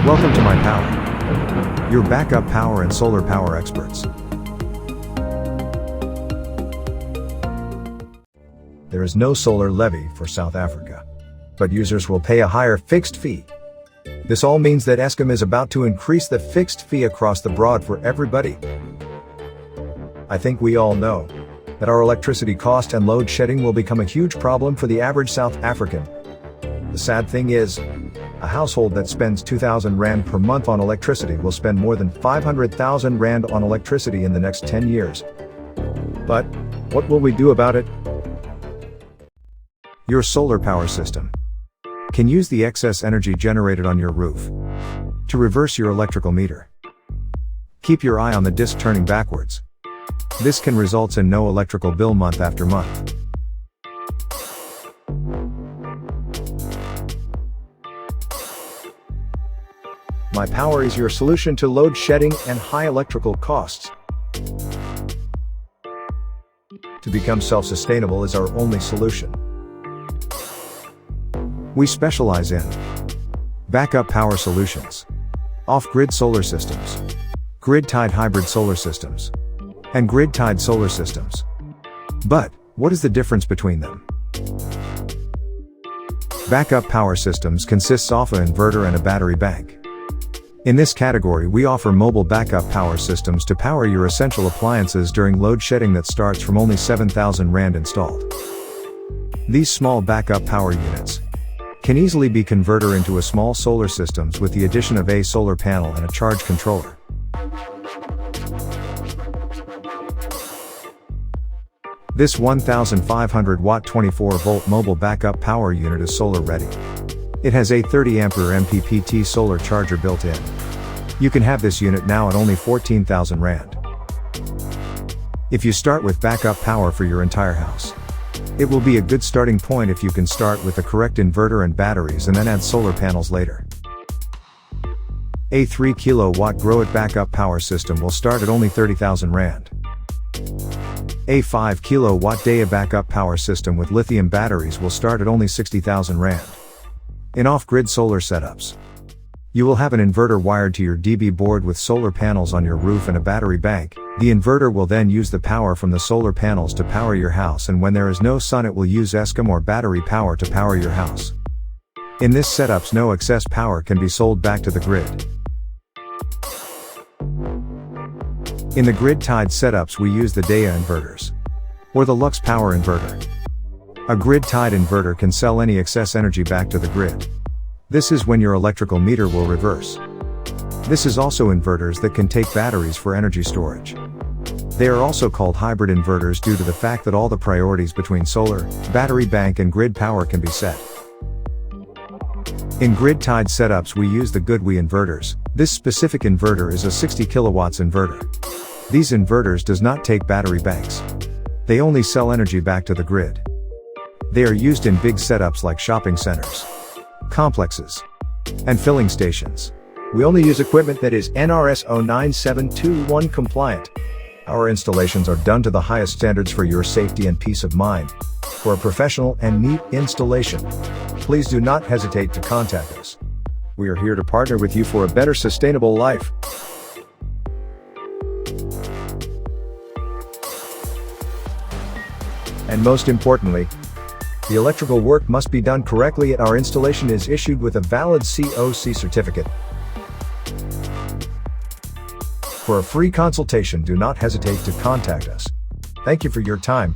Welcome to MyPower, your backup power and solar power experts. There is no solar levy for South Africa, but users will pay a higher fixed fee. This all means that Eskom is about to increase the fixed fee across the board for everybody. I think we all know that our electricity cost and load shedding will become a huge problem for the average South African. The sad thing is, a household that spends 2,000 Rand per month on electricity will spend more than 500,000 Rand on electricity in the next 10 years. But what will we do about it? Your solar power system can use the excess energy generated on your roof to reverse your electrical meter. Keep your eye on the disc turning backwards. This can result in no electrical bill month after month. MyPower is your solution to load shedding and high electrical costs. To become self-sustainable is our only solution. We specialize in backup power solutions, off-grid solar systems, grid-tied hybrid solar systems, and grid-tied solar systems. But what is the difference between them? Backup power systems consists of an inverter and a battery bank. In this category, we offer mobile backup power systems to power your essential appliances during load shedding that starts from only 7,000 Rand installed. These small backup power units can easily be converted into a small solar systems with the addition of a solar panel and a charge controller. This 1,500 watt 24 volt mobile backup power unit is solar ready. It has a 30 ampere MPPT solar charger built in. You can have this unit now at only 14,000 Rand. If you start with backup power for your entire house, it will be a good starting point if you can start with the correct inverter and batteries and then add solar panels later. A 3 kilowatt Grow-It backup power system will start at only 30,000 Rand. A 5 kilowatt DEYE backup power system with lithium batteries will start at only 60,000 Rand. In off-grid solar setups, you will have an inverter wired to your DB board with solar panels on your roof and a battery bank. The inverter will then use the power from the solar panels to power your house, and when there is no sun it will use Eskom or battery power to power your house. In this setups, no excess power can be sold back to the grid. In the grid-tied setups we use the DEYE inverters, or the Lux Power inverter. A grid-tied inverter can sell any excess energy back to the grid. This is when your electrical meter will reverse. This is also inverters that can take batteries for energy storage. They are also called hybrid inverters due to the fact that all the priorities between solar, battery bank and grid power can be set. In grid-tied setups we use the DEYE inverters. This specific inverter is a 60 kilowatts inverter. These inverters does not take battery banks. They only sell energy back to the grid. They are used in big setups like shopping centers, complexes, and filling stations. We only use equipment that is NRS 09721 compliant. Our installations are done to the highest standards for your safety and peace of mind. For a professional and neat installation, please do not hesitate to contact us. We are here to partner with you for a better sustainable life. And most importantly, the electrical work must be done correctly and our installation is issued with a valid COC certificate. For a free consultation, do not hesitate to contact us. Thank you for your time.